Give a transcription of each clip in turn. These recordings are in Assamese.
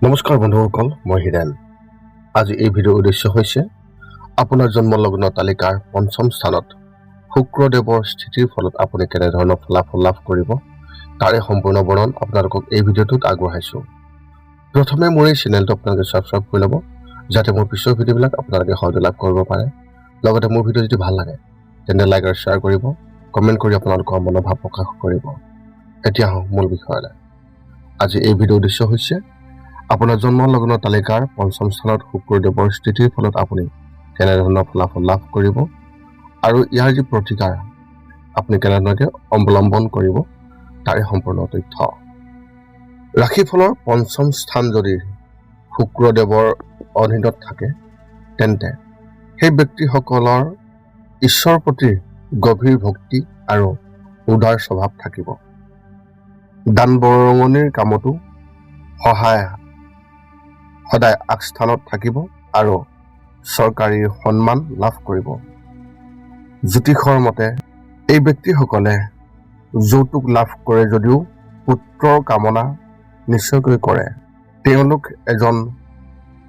নমস্কাৰ বন্ধুসকল, মই হিৰেন। আজি এই ভিডিঅ'ৰ উদ্দেশ্য হৈছে আপোনাৰ জন্মলগ্ন তালিকাৰ পঞ্চম স্থানত শুক্ৰদেৱৰ স্থিতিৰ ফলত আপুনি কেনেধৰণৰ ফলাফল লাভ কৰিব তাৰে সম্পূৰ্ণ বৰ্ণন আপোনালোকক এই ভিডিঅ'টোত আগবঢ়াইছোঁ। প্ৰথমে মোৰ এই চেনেলটো আপোনালোকে ছাবস্ক্ৰাইব কৰি ল'ব, যাতে মোৰ পিছৰ ভিডিঅ'বিলাক আপোনালোকে সহজে লাভ কৰিব পাৰে। লগতে মোৰ ভিডিঅ' যদি ভাল লাগে তেন্তে লাইক আৰু শ্বেয়াৰ কৰিব, কমেণ্ট কৰি আপোনালোকৰ মনোভাৱ প্ৰকাশ কৰিব। এতিয়া আহোঁ মূল বিষয়লৈ। আজি এই ভিডিঅ'ৰ উদ্দেশ্য হৈছে আপোনাৰ জন্মলগ্ন তালিকাৰ পঞ্চম স্থানত শুক্ৰদেৱৰ স্থিতিৰ ফলত আপুনি কেনেধৰণৰ ফলাফল লাভ কৰিব আৰু ইয়াৰ যি প্ৰতিকাৰ আপুনি কেনেধৰণে অৱলম্বন কৰিব তাৰে সম্পূৰ্ণ তথ্য। ৰাশিফলৰ পঞ্চম স্থান যদি শুক্ৰদেৱৰ অধীনত থাকে তেন্তে সেই ব্যক্তিসকলৰ ঈশ্বৰৰ প্ৰতি গভীৰ ভক্তি আৰু উদাৰ স্বভাৱ থাকিব। দান বৰঙণিৰ কামতো সদায় আগস্থানত থাকিব আৰু চৰকাৰী সন্মান লাভ কৰিব। জ্যোতিষৰ মতে এই ব্যক্তিসকলে যৌতুক লাভ কৰে যদিও পুত্ৰৰ কামনা নিশ্চয়কৈ কৰে। তেওঁলোক এজন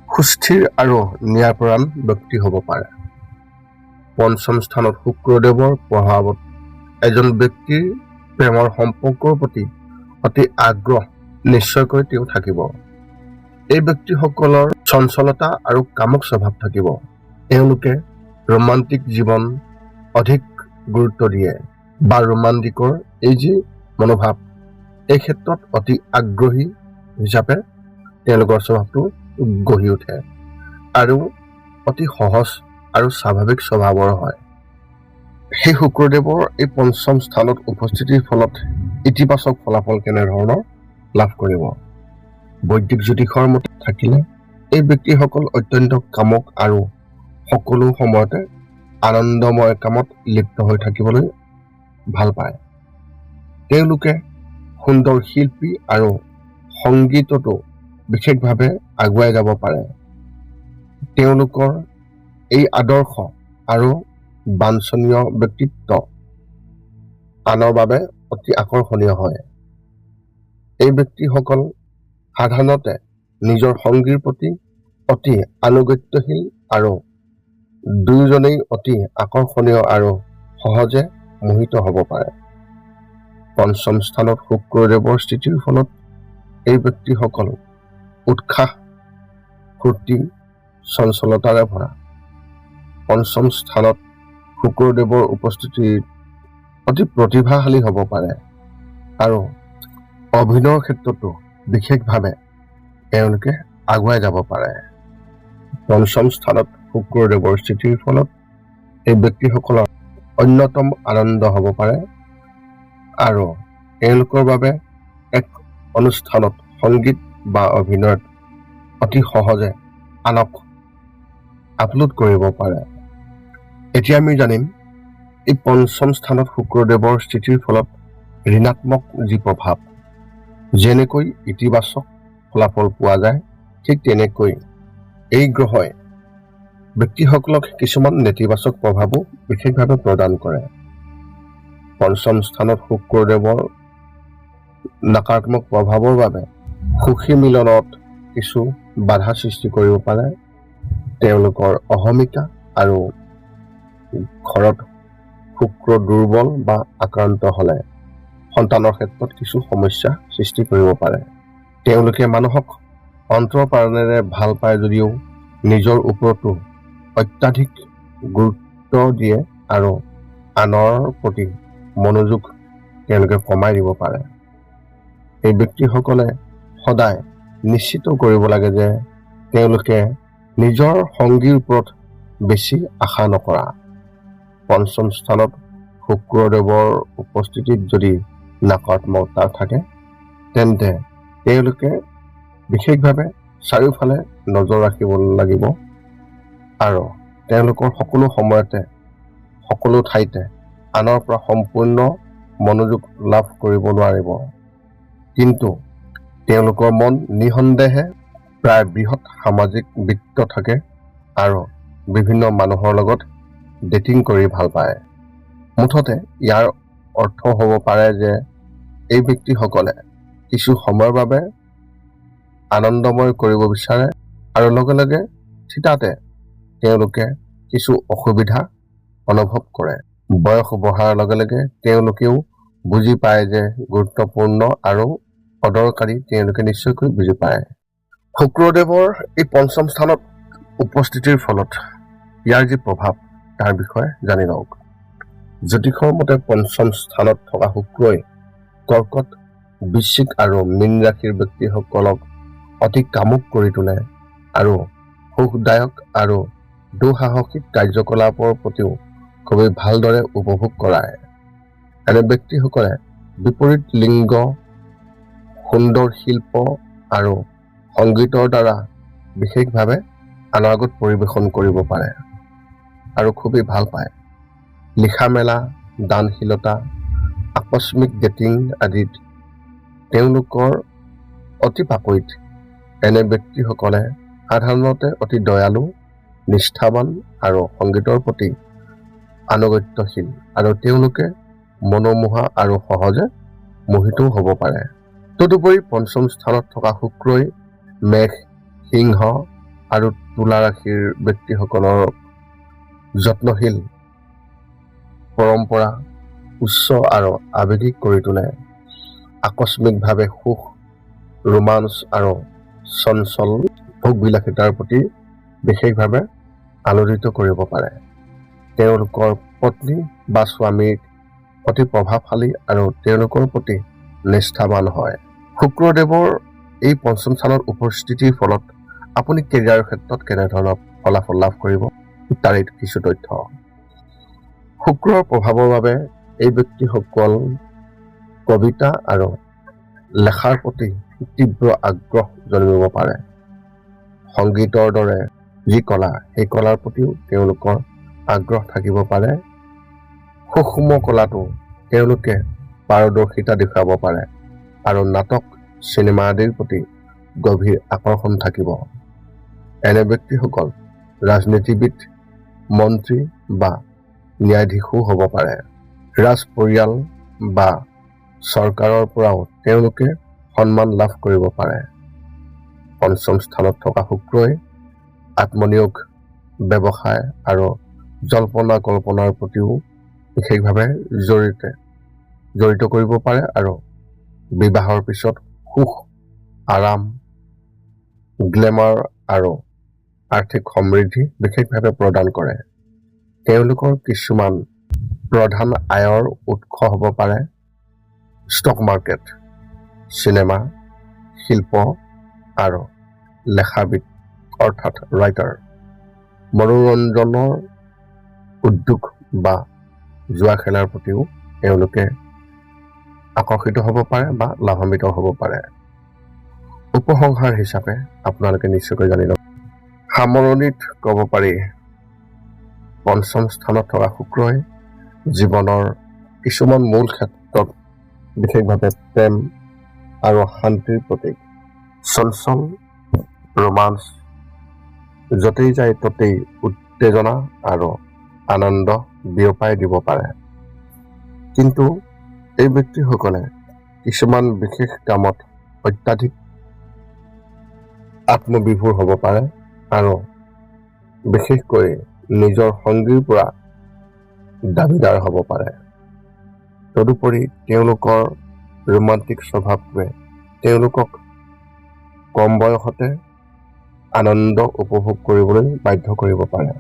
সুস্থিৰ আৰু ন্যায়পৰায়ণ ব্যক্তি হ'ব পাৰে। পঞ্চম স্থানত শুক্ৰদেৱৰ প্ৰভাৱত এজন ব্যক্তিৰ প্ৰেমৰ সম্পৰ্কৰ প্ৰতি অতি আগ্ৰহ নিশ্চয়কৈ তেওঁ থাকিব। এই ব্যক্তিসকলৰ চঞ্চলতা আৰু কামক স্বভাৱ থাকিব। তেওঁলোকে ৰোমান্টিক জীৱন অধিক গুৰুত্ব দিয়ে বা ৰোমান্টিকৰ এই যি মনোভাৱ এই ক্ষেত্ৰত অতি আগ্ৰহী হিচাপে তেওঁলোকৰ স্বভাৱটো গঢ়ি উঠে আৰু অতি সহজ আৰু স্বাভাৱিক স্বভাৱৰ হয়। সেই শুক্ৰদেৱৰ এই পঞ্চম স্থানত উপস্থিতিৰ ফলত ইতিবাচক ফলাফল কেনেধৰণৰ লাভ কৰিব। বৈদিক জ্যোতিষৰ মতে থাকিলে এই ব্যক্তিসকল অত্যন্ত কামক আৰু সকলো সময়তে আনন্দময় কামত লিপ্ত হৈ থাকিবলৈ ভাল পায়। তেওঁলোকে সুন্দৰ শিল্পী আৰু সংগীততো বিশেষভাৱে আগুৱাই যাব পাৰে। তেওঁলোকৰ এই আদৰ্শ আৰু বাঞ্ছনীয় ব্যক্তিত্ব আনৰ বাবে অতি আকৰ্ষণীয় হয়। এই ব্যক্তিসকল সাধাৰণতে নিজৰ সংগীৰ প্ৰতি অতি আনুগত্যশীল আৰু দুয়োজনেই অতি আকৰ্ষণীয় আৰু সহজে মোহিত হ'ব পাৰে। পঞ্চম স্থানত শুক্ৰদেৱৰ স্থিতিৰ ফলত এই ব্যক্তিসকল উৎসাহ, ফূৰ্তি, চঞ্চলতাৰে ভৰা। পঞ্চম স্থানত শুক্ৰদেৱৰ উপস্থিতি অতি প্ৰতিভাশালী হ'ব পাৰে আৰু অভিনয়ৰ ক্ষেত্ৰতো বিশেষভাৱে তেওঁলোকে আগুৱাই যাব পাৰে। পঞ্চম স্থানত শুক্ৰদেৱৰ স্থিতিৰ ফলত এই ব্যক্তিসকলৰ অন্যতম আনন্দ হ'ব পাৰে আৰু তেওঁলোকৰ বাবে এক অনুষ্ঠানত সংগীত বা অভিনয়ত অতি সহজে আনক আপলোড কৰিব পাৰে। এতিয়া আমি জানিম এই পঞ্চম স্থানত শুক্ৰদেৱৰ স্থিতিৰ ফলত ঋণাত্মক যি প্ৰভাৱ, যেনেকৈ ইতিবাচক ফলাফল পোৱা যায় ঠিক তেনেকৈ এই গ্ৰহই ব্যক্তিসকলক কিছুমান নেতিবাচক প্ৰভাৱো বিশেষভাৱে প্ৰদান কৰে। পঞ্চম স্থানত শুক্ৰদেৱৰ নকাৰাত্মক প্ৰভাৱৰ বাবে সুখী মিলনত কিছু বাধা সৃষ্টি কৰিব পাৰে। তেওঁলোকৰ অহমিকা আৰু ঘৰত শুক্ৰ দুৰ্বল বা আক্ৰান্ত হ'লে সন্তানৰ ক্ষেত্ৰত কিছু সমস্যা সৃষ্টি কৰিব পাৰে। তেওঁলোকে মানুহক অন্তৰৰ প্ৰাণেৰে ভাল পায় যদিও নিজৰ ওপৰতো অত্যাধিক গুৰুত্ব দিয়ে আৰু আনৰ প্ৰতি মনোযোগ তেওঁলোকে কমাই দিব পাৰে। এই ব্যক্তিসকলে সদায় নিশ্চিত কৰিব লাগে যে তেওঁলোকে নিজৰ সংগীৰ ওপৰত বেছি আশা নকৰা। পঞ্চম স্থানত শুক্ৰদেৱৰ উপস্থিতিত যদি নকাৰাত্মকতা থাকে তেন্তে তেওঁলোকে বিশেষভাৱে চাৰিওফালে নজৰ ৰাখিব লাগিব আৰু তেওঁলোকৰ সকলো সময়তে সকলো ঠাইতে আনৰ পৰা সম্পূৰ্ণ মনোযোগ লাভ কৰিব নোৱাৰিব। কিন্তু তেওঁলোকৰ মন নিঃসন্দেহে প্ৰায় বৃহৎ সামাজিক বৃত্ত থাকে আৰু বিভিন্ন মানুহৰ লগত ডেটিং কৰি ভাল পায়। মুঠতে ইয়াৰ অৰ্থ হ'ব পাৰে যে এই ব্যক্তিসকলে কিছু সময়ৰ বাবে আনন্দময় কৰিব বিচাৰে আৰু লগে লগে থিতাতে তেওঁলোকে কিছু অসুবিধা অনুভৱ কৰে। বয়স বঢ়াৰ লগে লগে তেওঁলোকেও বুজি পায় যে গুৰুত্বপূৰ্ণ আৰু অদৰকাৰী তেওঁলোকে নিশ্চয়কৈ বুজি পায়। শুক্ৰদেৱৰ এই পঞ্চম স্থানত উপস্থিতিৰ ফলত ইয়াৰ যি প্ৰভাৱ তাৰ বিষয়ে জানি লওক। জ্যোতিষৰ মতে পঞ্চম স্থানত থকা শুক্ৰই কৰ্কট, বৃশ্চিক আৰু মীন ৰাশিৰ ব্যক্তিসকলক অতি কামুক কৰি তোলে আৰু সুখদায়ক আৰু দুঃসাহসিক কাৰ্যকলাপৰ প্ৰতিও খুবেই ভালদৰে উপভোগ কৰায়। এনে ব্যক্তিসকলে বিপৰীত লিংগ, সুন্দৰ শিল্প আৰু সংগীতৰ দ্বাৰা বিশেষভাৱে আনৰ আগত পৰিৱেশন কৰিব পাৰে আৰু খুবেই ভাল পায়। লিখা মেলা, দানশীলতা, আকস্মিক ডেটিং আদিত তেওঁলোকৰ অতি পাকৈত। এনে ব্যক্তিসকলে সাধাৰণতে অতি দয়ালু, নিষ্ঠাৱান আৰু সংগীতৰ প্ৰতি আনুগত্যশীল আৰু তেওঁলোকে মনোমোহা আৰু সহজে মোহিতও হ'ব পাৰে। তদুপৰি পঞ্চম স্থানত থকা শুক্ৰই মেষ, সিংহ আৰু তুলা ৰাশিৰ ব্যক্তিসকলৰ যত্নশীল, পৰম্পৰা, উচ্চ আৰু আৱেগিক কৰি তোলে। আকস্মিকভাৱে সুখ, ৰোমাঞ্চ আৰু চঞ্চল ভোগবিলাসিতাৰ প্ৰতি বিশেষভাৱে আলোড়িত কৰিব পাৰে। তেওঁলোকৰ পত্নী বা স্বামীৰ অতি প্ৰভাৱশালী আৰু তেওঁলোকৰ প্ৰতি নিষ্ঠাৱান হয়। শুক্ৰদেৱৰ এই পঞ্চম স্থানত উপস্থিতিৰ ফলত আপুনি কেৰিয়াৰৰ ক্ষেত্ৰত কেনেধৰণৰ ফলাফল লাভ কৰিব তাৰে কিছু তথ্য। শুক্ৰৰ প্ৰভাৱৰ বাবে এই ব্যক্তিসকল কবিতা আৰু লেখাৰ প্ৰতি তীব্ৰ আগ্ৰহ জন্মিব পাৰে। সংগীতৰ দৰে যি কলা, সেই কলাৰ প্ৰতিও তেওঁলোকৰ আগ্ৰহ থাকিব পাৰে। সূক্ষ্ম কলাটো তেওঁলোকে পাৰদৰ্শিতা দেখুৱাব পাৰে আৰু নাটক, চিনেমা আদিৰ প্ৰতি গভীৰ আকৰ্ষণ থাকিব। এনে ব্যক্তিসকল ৰাজনীতিবিদ, মন্ত্ৰী বা ন্যায়াধীশো হ'ব পাৰে। ৰাজ পৰিয়াল বা চৰকাৰৰ পৰাও তেওঁলোকে সন্মান লাভ কৰিব পাৰে। পঞ্চম স্থানত থকা শুক্ৰই আত্মনিয়োগ, ব্যৱসায় আৰু জল্পনা কল্পনাৰ প্ৰতিও বিশেষভাৱে জড়িত কৰিব পাৰে আৰু বিবাহৰ পিছত সুখ, আৰাম, গ্লেমাৰ আৰু আৰ্থিক সমৃদ্ধি বিশেষভাৱে প্ৰদান কৰে। তেওঁলোকৰ কিছুমান প্ৰধান আয়ৰ উৎস হ'ব পাৰে ষ্টক মাৰ্কেট, চিনেমা, শিল্প আৰু লেখাবিদ অৰ্থাৎ ৰাইটাৰ, মনোৰঞ্জনৰ উদ্যোগ বা জুৱা খেলাৰ প্ৰতিও তেওঁলোকে আকৰ্ষিত হ'ব পাৰে বা লাভান্বিত হ'ব পাৰে। উপসংহাৰ হিচাপে আপোনালোকে নিশ্চয়কৈ জানি লওক। সামৰণিত ক'ব পাৰি পঞ্চম স্থানত থকা শুক্ৰই জীৱনৰ কিছুমান মূল ক্ষেত্ৰত বিশেষভাৱে প্ৰেম আৰু শান্তিৰ প্ৰতীক। চঞ্চল, ৰোমাঞ্চ, য'তেই যায় ততেই উত্তেজনা আৰু আনন্দ বিয়পাই দিব পাৰে। কিন্তু এই ব্যক্তিসকলে কিছুমান বিশেষ কামত অত্যাধিক আত্মবিভোৰ হ'ব পাৰে আৰু বিশেষকৈ নিজৰ সংগীৰ পৰা দাবীদাৰ হ'ব পাৰে। তদুপৰি তেওঁলোকৰ ৰোমান্টিক স্বভাৱটোৱে তেওঁলোকক কম বয়সতে আনন্দ উপভোগ কৰিবলৈ বাধ্য কৰিব পাৰে।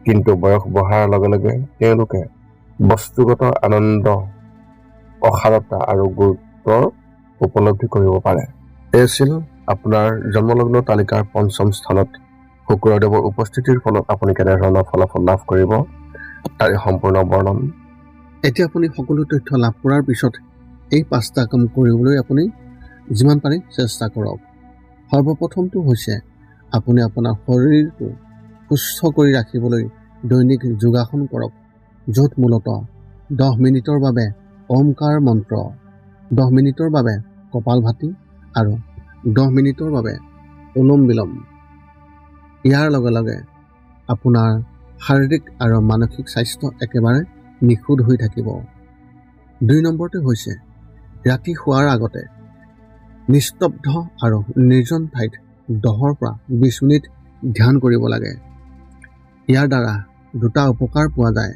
কিন্তু বয়স বঢ়াৰ লগে লগে তেওঁলোকে বস্তুগত আনন্দ, অসাৰতা আৰু গুৰুত্বৰ উপলব্ধি কৰিব পাৰে। এই আছিল আপোনাৰ জন্মলগ্ন তালিকাৰ পঞ্চম স্থানত শুক্ৰদেৱৰ উপস্থিতিৰ ফলত আপুনি কেনেধৰণৰ ফলাফল লাভ কৰিব তাৰে সম্পূৰ্ণ বৰ্ণন। এতিয়া আপুনি সকলো তথ্য লাভ কৰাৰ পিছত এই 5টা কাম কৰিবলৈ আপুনি যিমান পাৰে চেষ্টা কৰক। সৰ্বপ্ৰথমটো হৈছে আপুনি আপোনাৰ শৰীৰটো সুস্থ কৰি ৰাখিবলৈ দৈনিক যোগাসন কৰক, য'ত মূলতঃ 10 মিনিটৰ বাবে ওমকাৰ মন্ত্ৰ, 10 মিনিটৰ বাবে কপালভাতি আৰু 10 মিনিটৰ বাবে অনুলোম বিলোম। ইয়াৰ লগে লগে আপোনাৰ শাৰীৰিক আৰু মানসিক স্বাস্থ্য একেবাৰে নিখুঁত হৈ থাকিব। 2 নম্বৰতে হৈছে ৰাতি শোৱাৰ আগতে নিস্তব্ধ আৰু নিৰ্জন ঠাইত 10 পৰা 20 মিনিট ধ্যান কৰিব লাগে। ইয়াৰ দ্বাৰা দুটা উপকাৰ পোৱা যায়।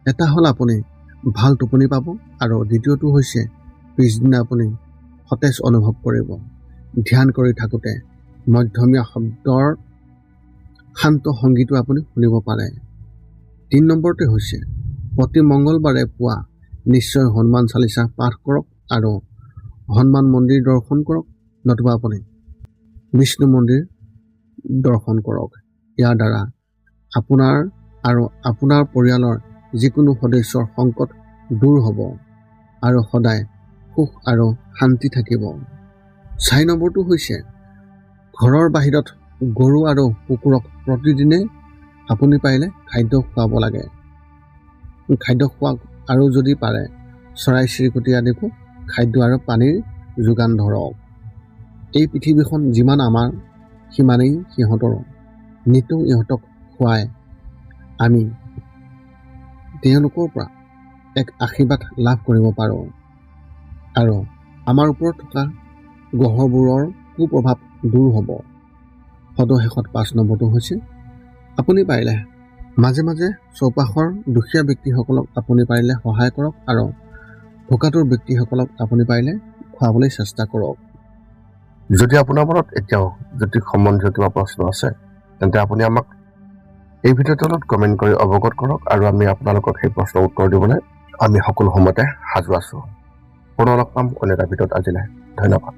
এটা হ'ল আপুনি ভাল টোপনি পাব আৰু দ্বিতীয়টো হৈছে পিছদিনা আপুনি সতেজ অনুভৱ কৰিব। ধ্যান কৰি থাকোঁতে মধ্যমীয়া শব্দৰ শান্ত সংগীতো আপুনি শুনিব পাৰে। 3 নম্বৰটো হৈছে প্ৰতি মঙ্গলবাৰে পুৱা নিশ্চয় হনুমান চালিচা পাঠ কৰক আৰু হনুমান মন্দিৰ দৰ্শন কৰক, নতুবা আপুনি বিষ্ণু মন্দিৰ দৰ্শন কৰক। ইয়াৰ দ্বাৰা আপোনাৰ আৰু আপোনাৰ পৰিয়ালৰ যিকোনো সদস্যৰ সংকট দূৰ হ'ব আৰু সদায় সুখ আৰু শান্তি থাকিব। 4 নম্বৰটো হৈছে ঘৰৰ বাহিৰত গৰু আৰু কুকুৰক প্ৰতিদিনে আপুনি পাৰিলে খাদ্য খুৱাব লাগে। খাদ্য খুৱাওক আৰু যদি পাৰে চৰাই চিৰিকটি আদিকো খাদ্য আৰু পানীৰ যোগান ধৰক। এই পৃথিৱীখন যিমান আমাৰ সিমানেই সিহঁতৰো। নিতৌ ইহঁতক খুৱাই আমি তেওঁলোকৰ পৰা এক আশীৰ্বাদ লাভ কৰিব পাৰোঁ আৰু আমাৰ ওপৰত থকা গ্ৰহবোৰৰ কুপ্ৰভাৱ দূৰ হ'ব। সদশেষত 5 নম্বৰটো হৈছে আপুনি পাৰিলে মাজে মাজে চৌপাশৰ দুখীয়া ব্যক্তিসকলক আপুনি পাৰিলে সহায় কৰক আৰু ভোকাতুৰ ব্যক্তিসকলক আপুনি পাৰিলে খুৱাবলৈ চেষ্টা কৰক। যদি আপোনাৰ মনত এতিয়াও জ্যোতিষ সম্বন্ধীয় কিবা প্ৰশ্ন আছে তেন্তে আপুনি আমাক এই ভিডিঅ'ৰ তলত কমেণ্ট কৰি অৱগত কৰক আৰু আমি আপোনালোকক সেই প্ৰশ্নৰ উত্তৰ দিবলৈ আমি সকলো সময়তে সাজু আছোঁ। পুনৰ লগ পাম অন্য এটা ভিডিঅ'ত। আজিলৈ ধন্যবাদ।